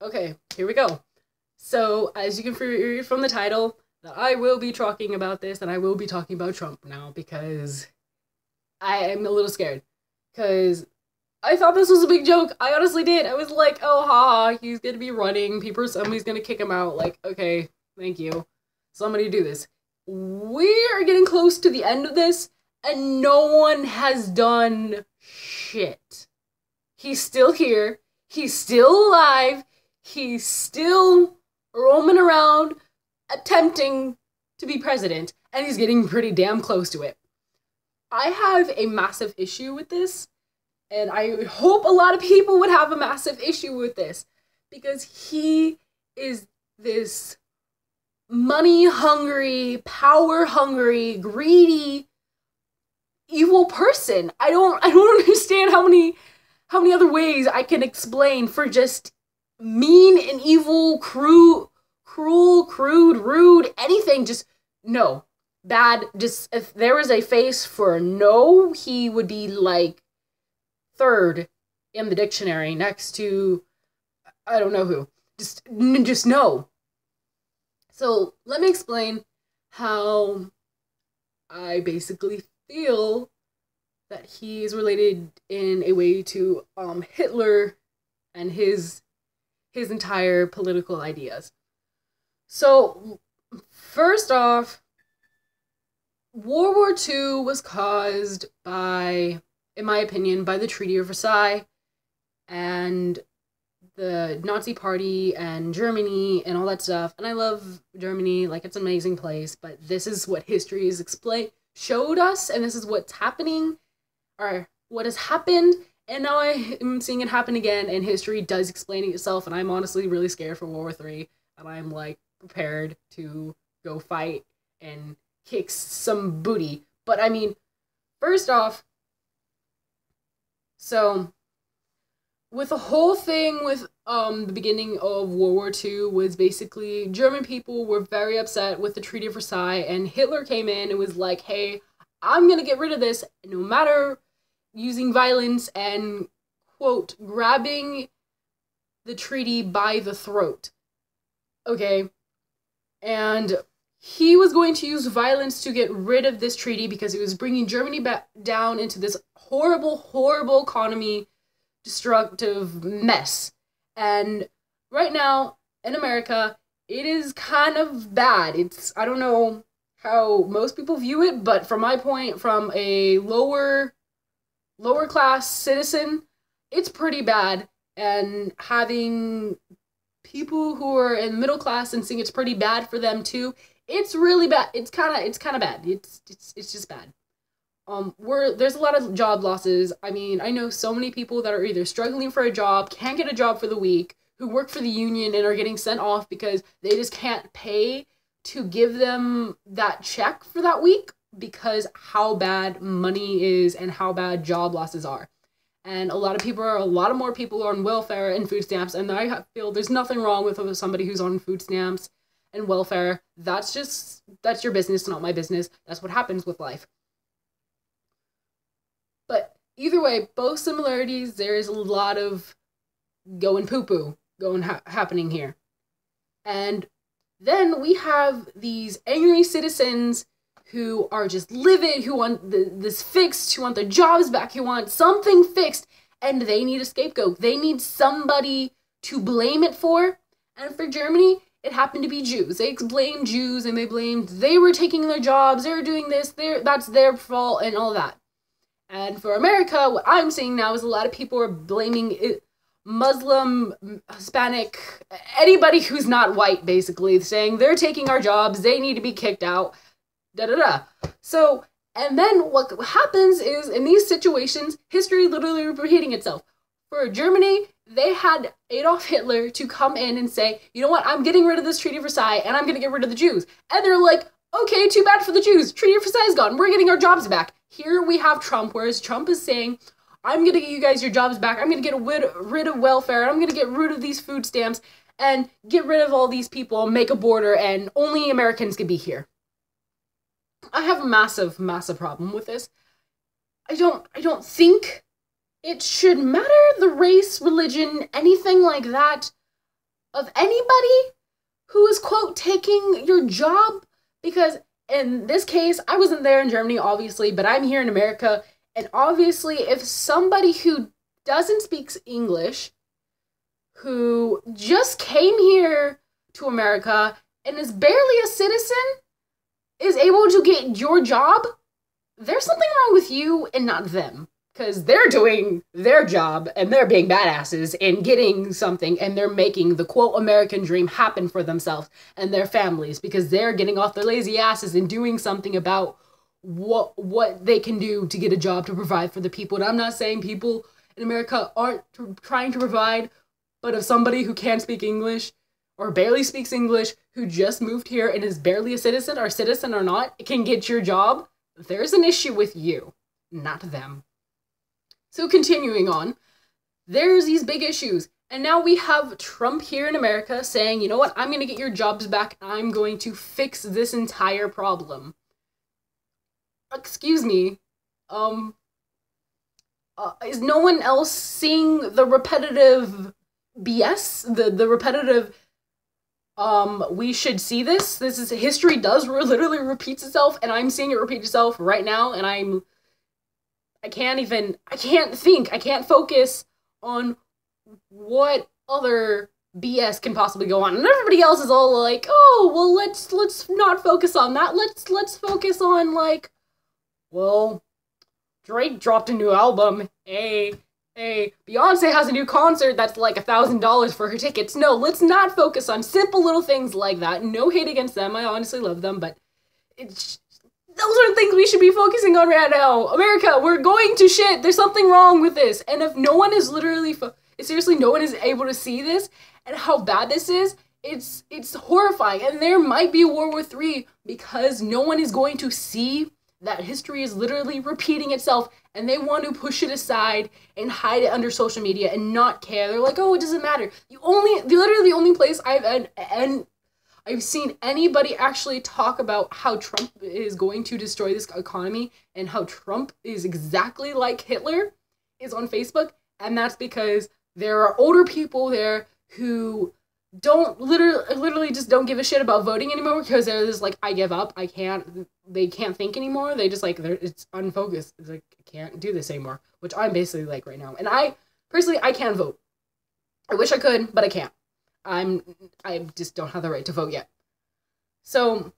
Okay, here we go. So, as you can read from the title, that I will be talking about this, and I will be talking about Trump now because I am a little scared. Because I thought this was a big joke. I honestly did. I was like, oh, ha, he's gonna be running. Somebody's gonna kick him out. Like, okay, thank you. Somebody do this. We are getting close to the end of this, and no one has done shit. He's still here. He's still alive. He's still roaming around attempting to be president, and he's getting pretty damn close to it. I have a massive issue with this, and I hope a lot of people would have a massive issue with this, because he is this money-hungry, power-hungry, greedy, evil person. I don't understand how many other ways I can explain for just mean and evil, cruel, crude, rude, anything. Just no. Bad. Just if there was a face for no, he would be like third in the dictionary next to I don't know who. Just no. So let me explain how I basically feel that he is related in a way to Hitler and his entire political ideas. So first off, World War II was caused by, in my opinion, by the Treaty of Versailles and the Nazi Party and Germany and all that stuff. And I love Germany, like it's an amazing place, but this is what history is showed us, and this is what's happening, or what has happened, and now I am seeing it happen again, and history does explain it itself, and I'm honestly really scared for World War III, and I'm like prepared to go fight and kick some booty. But I mean, first off, so with the whole thing with the beginning of World War II was basically German people were very upset with the Treaty of Versailles, and Hitler came in and was like, hey, I'm gonna get rid of this no matter using violence and, quote, grabbing the treaty by the throat. Okay? And he was going to use violence to get rid of this treaty because it was bringing Germany back down into this horrible, horrible economy, destructive mess. And right now, in America, it is kind of bad. I don't know how most people view it, but from my point, from a lower class citizen, it's pretty bad. And having people who are in middle class and saying it's pretty bad for them too, it's really bad. It's kind of bad. It's just bad. There's a lot of job losses. I mean, I know so many people that are either struggling for a job, can't get a job for the week, who work for the union and are getting sent off because they just can't pay to give them that check for that week because how bad money is and how bad job losses are. And a lot more people are on welfare and food stamps, and I feel there's nothing wrong with somebody who's on food stamps and welfare. That's your business, not my business. That's what happens with life. But either way, both similarities, there is a lot of going poo-poo happening here. And then we have these angry citizens who are just livid, who want this fixed, who want their jobs back, who want something fixed, and they need a scapegoat. They need somebody to blame it for. And for Germany, it happened to be Jews. They blamed Jews, and they were taking their jobs, they were doing this, that's their fault, and all that. And for America, what I'm seeing now is a lot of people are blaming it, Muslim, Hispanic, anybody who's not white, basically, saying they're taking our jobs, they need to be kicked out, da-da-da. So, and then what happens is, in these situations, history literally repeating itself. For Germany, they had Adolf Hitler to come in and say, you know what, I'm getting rid of this Treaty of Versailles, and I'm going to get rid of the Jews. And they're like, okay, too bad for the Jews. Treaty of Versailles is gone. We're getting our jobs back. Here we have Trump, whereas Trump is saying, I'm going to get you guys your jobs back. I'm going to get rid of welfare. And I'm going to get rid of these food stamps and get rid of all these people and make a border, and only Americans can be here. I have a massive, massive problem with this. I don't think it should matter, the race, religion, anything like that. of anybody who is, quote, taking your job. Because in this case, I wasn't there in Germany, obviously, but I'm here in America. And obviously, if somebody who doesn't speak English, who just came here to America and is barely a citizen, is able to get your job, there's something wrong with you and not them. Because they're doing their job and they're being badasses and getting something, and they're making the, quote, American dream happen for themselves and their families, because they're getting off their lazy asses and doing something about what they can do to get a job to provide for the people. And I'm not saying people in America aren't trying to provide, but if somebody who can't speak English or barely speaks English, who just moved here and is barely a citizen or not, can get your job, there's an issue with you, not them. So continuing on, there's these big issues. And now we have Trump here in America saying, you know what, I'm going to get your jobs back. I'm going to fix this entire problem. Excuse me. Is no one else seeing the repetitive BS? The repetitive, we should see this. This is, history does literally repeats itself, and I'm seeing it repeat itself right now, and I can't focus on what other BS can possibly go on. And everybody else is all like, oh, well, let's not focus on that. Let's focus on, like, well, Drake dropped a new album. Beyonce has a new concert that's like $1,000 for her tickets. No, let's not focus on simple little things like that. No hate against them. I honestly love them, but those are the things we should be focusing on right now. America, we're going to shit. There's something wrong with this. And if no one is literally, seriously, no one is able to see this and how bad this is, it's horrifying. And there might be a World War III because no one is going to see that history is literally repeating itself, and they want to push it aside and hide it under social media and not care. They're like, oh, it doesn't matter. Literally the only place I've seen anybody actually talk about how Trump is going to destroy this economy and how Trump is exactly like Hitler is on Facebook, and that's because there are older people there who don't literally just don't give a shit about voting anymore because they're just like, I give up, they can't think anymore. They just like, it's unfocused. It's like, I can't do this anymore, which I'm basically like right now. And I can't vote. I wish I could, but I can't. I just don't have the right to vote yet. So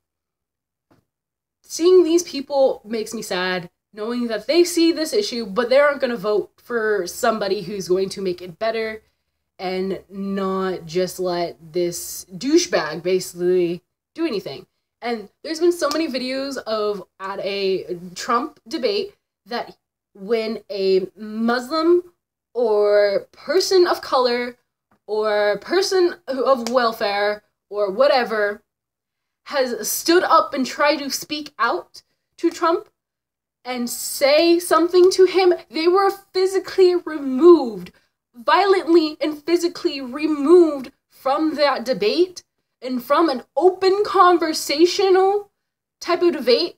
seeing these people makes me sad, knowing that they see this issue, but they aren't going to vote for somebody who's going to make it better and not just let this douchebag basically do anything. And there's been so many videos at a Trump debate that when a Muslim or person of color or person of welfare or whatever has stood up and tried to speak out to Trump and say something to him, they were physically removed, violently and physically removed from that debate and from an open conversational type of debate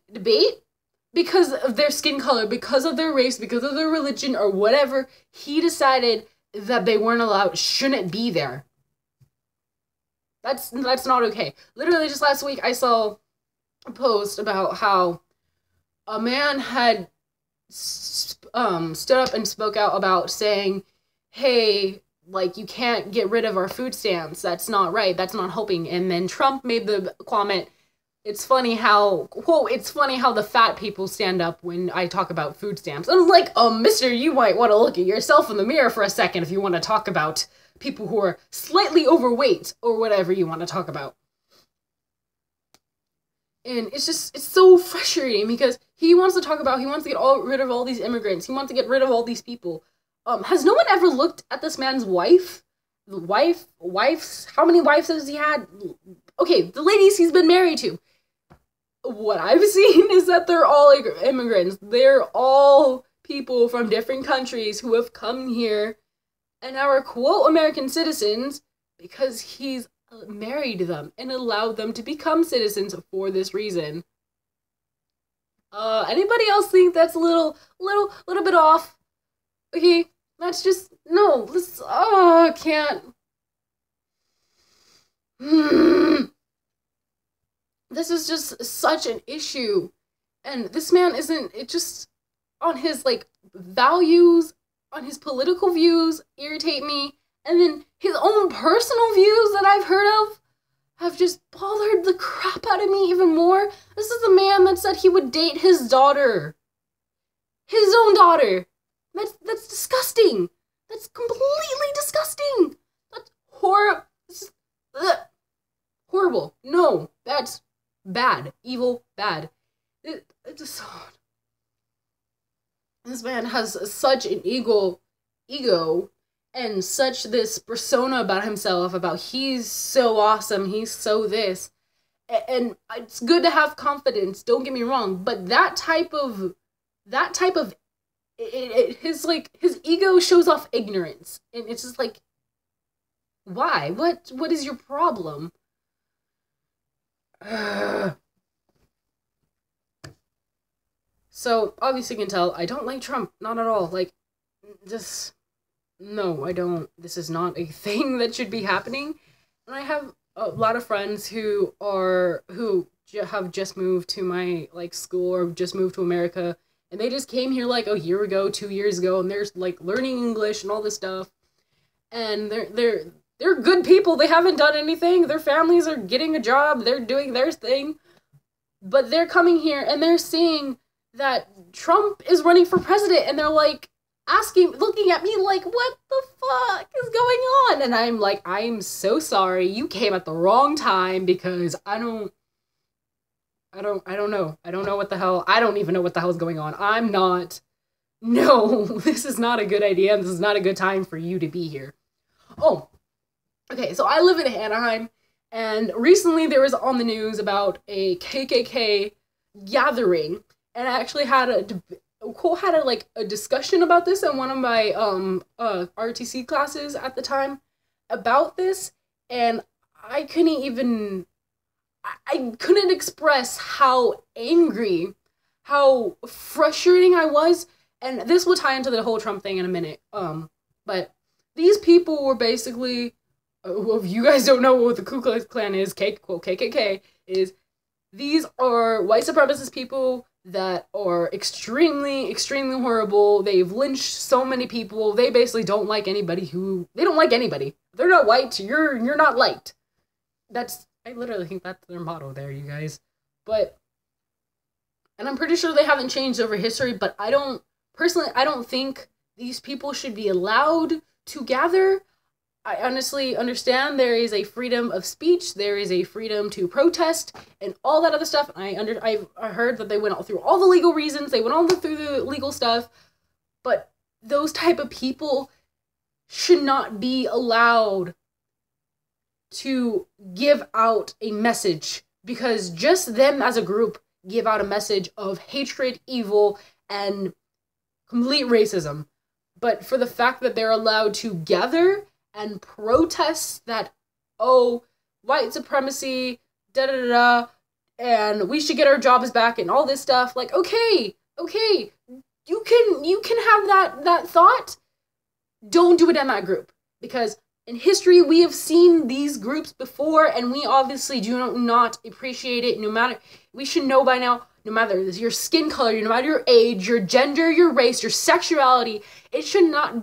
because of their skin color, because of their race, because of their religion or whatever. He decided that they weren't allowed, shouldn't be there. That's not okay. Literally just last week I saw a post about how a man had stood up and spoke out about saying, hey, like, you can't get rid of our food stamps. That's not right. That's not helping. And then Trump made the comment, it's funny how the fat people stand up when I talk about food stamps. I'm like, mister, you might want to look at yourself in the mirror for a second if you want to talk about people who are slightly overweight or whatever you want to talk about. And it's so frustrating because he wants to get rid of all these immigrants. He wants to get rid of all these people. Has no one ever looked at this man's wife? Wives? How many wives has he had? Okay, the ladies he's been married to. What I've seen is that they're all immigrants. They're all people from different countries who have come here and are, quote, American citizens because he's married them and allowed them to become citizens for this reason. Anybody else think that's a little bit off? Okay, that's just, no, can't. This is just such an issue. And this man isn't, it just, on his, like, values, on his political views, irritate me. And then his own personal views that I've heard of have just bothered the crap out of me even more. This is the man that said he would date his daughter. His own daughter. That's disgusting. That's completely disgusting. That's horrible. Horrible. No, that's bad. Evil, bad. It just... This man has such an ego, and such this persona about himself, about he's so awesome, he's so this. And it's good to have confidence, don't get me wrong, but that type of his ego shows off ignorance. And it's just like, why? What is your problem? So, obviously you can tell, I don't like Trump. Not at all. Like, just... No, I don't. This is not a thing that should be happening. And I have a lot of friends who have just moved to my, like, school or just moved to America. And they just came here, like, a year ago, 2 years ago. And they're, like, learning English and all this stuff. And they're good people. They haven't done anything. Their families are getting a job. They're doing their thing. But they're coming here and they're seeing that Trump is running for president, and they're like looking at me like, what the fuck is going on? And I'm like, I'm so sorry, you came at the wrong time, because I don't know. I don't know what the hell, I don't even know what the hell is going on. No, this is not a good idea, and this is not a good time for you to be here. Oh, okay, so I live in Anaheim, and recently there was on the news about a KKK gathering. And I actually had a discussion about this in one of my RTC classes at the time about this, and I couldn't express how angry, how frustrating I was, and this will tie into the whole Trump thing in a minute. But these people were basically, if you guys don't know what the Ku Klux Klan is, KKK is, these are white supremacist people that are extremely, extremely horrible. They've lynched so many people. They basically don't like anybody they don't like anybody. They're not white, you're not liked. I literally think that's their motto there, you guys. And I'm pretty sure they haven't changed over history, but I don't think these people should be allowed to gather. I honestly understand there is a freedom of speech, there is a freedom to protest, and all that other stuff. I heard that they went all through all the legal reasons, they went all through the legal stuff, but those type of people should not be allowed to give out a message, because just them as a group give out a message of hatred, evil, and complete racism. But for the fact that they're allowed to gather and protest that, oh, white supremacy, da-da-da-da, and we should get our jobs back and all this stuff, like, okay, you can have that thought. Don't do it in that group, because in history we have seen these groups before, and we obviously do not appreciate it. We should know by now, no matter your skin color, no matter your age, your gender, your race, your sexuality, you should not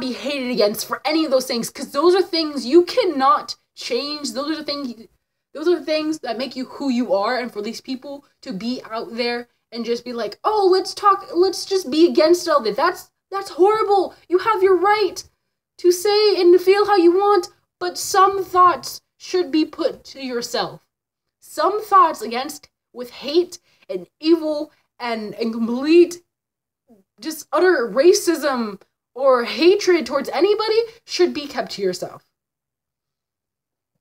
be hated against for any of those things, because those are things you cannot change. Those are things that make you who you are. And for these people to be out there and just be like, oh, let's just be against all that, that's horrible. You have your right to say and to feel how you want, but some thoughts should be put to yourself. Some thoughts with hate and evil and complete just utter racism or hatred towards anybody should be kept to yourself.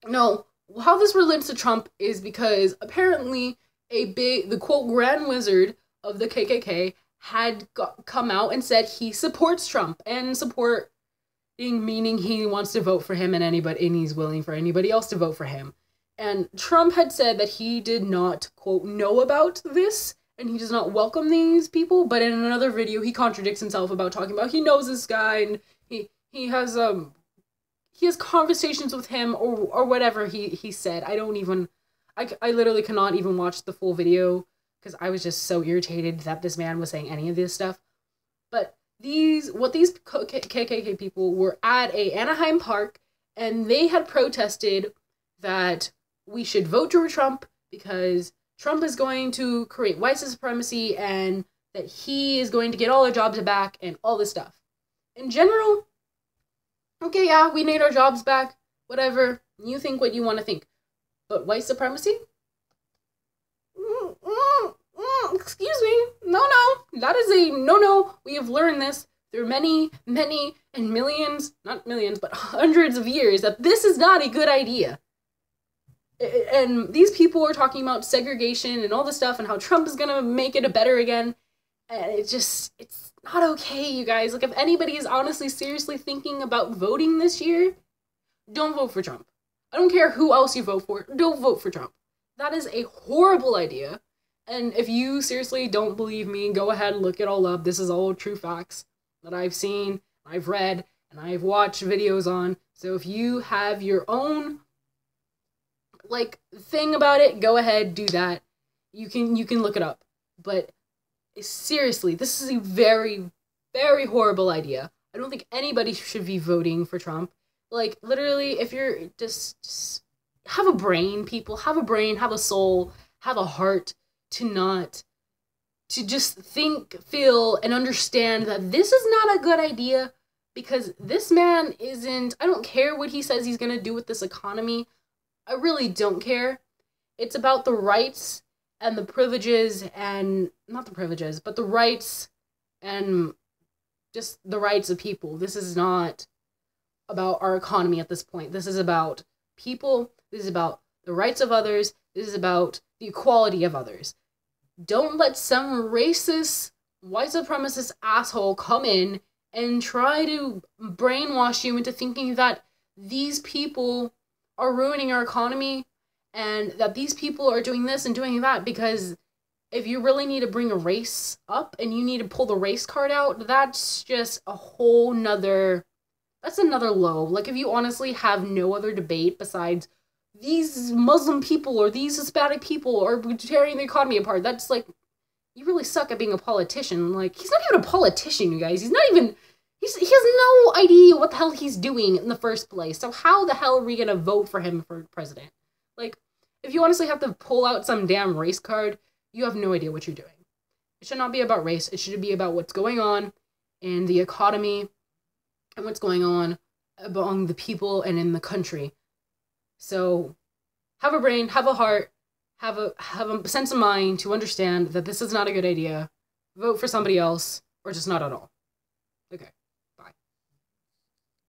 No, how this relates to Trump is because apparently the quote grand wizard of the KKK had come out and said he supports Trump, and meaning he wants to vote for him, and he's willing for anybody else to vote for him. And Trump had said that he did not, quote, know about this, and he does not welcome these people, but in another video he contradicts himself about talking about he knows this guy, and he has he has conversations with him or whatever he said. I literally cannot even watch the full video because I was just so irritated that this man was saying any of this stuff. But these KKK people were at a Anaheim park, and they had protested that we should vote for Trump because Trump is going to create white supremacy and that he is going to get all our jobs back and all this stuff. In general, okay, yeah, we need our jobs back, whatever. You think what you want to think. But white supremacy? Excuse me. No. That is a no. We have learned this through many, and millions, not millions, but hundreds of years, that this is not a good idea. And these people are talking about segregation and all this stuff and how Trump is gonna make it better again. And it's not okay, you guys. Like, if anybody is honestly, seriously thinking about voting this year, don't vote for Trump. I don't care who else you vote for. Don't vote for Trump. That is a horrible idea. And if you seriously don't believe me, go ahead and look it all up. This is all true facts that I've seen, I've read, and I've watched videos on. So if you have your own, like, thing about it, go ahead, do that. You can look it up. But seriously, this is a very, very horrible idea. I don't think anybody should be voting for Trump. Like, literally, if you're just have a brain, people. Have a brain, have a soul, have a heart to just think, feel, and understand that this is not a good idea, because this man isn't, I don't care what he says he's gonna do with this economy. I really don't care. It's about the rights and the privileges, and not the privileges, but the rights and just the rights of people. This is not about our economy at this point. This is about people. This is about the rights of others. This is about the equality of others. Don't let some racist, white supremacist asshole come in and try to brainwash you into thinking that these people are ruining our economy and that these people are doing this and doing that. Because if you really need to bring a race up and you need to pull the race card out, that's just a whole nother, that's another low. Like, if you honestly have no other debate besides these Muslim people or these Hispanic people are tearing the economy apart, that's like, you really suck at being a politician. Like, he's not even a politician, you guys. He's not even, he has no idea what the hell he's doing in the first place. So how the hell are we gonna vote for him for president? Like, if you honestly have to pull out some damn race card, you have no idea what you're doing. It should not be about race. It should be about what's going on in the economy and what's going on among the people and in the country. So have a brain, have a heart, have a sense of mind to understand that this is not a good idea. Vote for somebody else, or just not at all.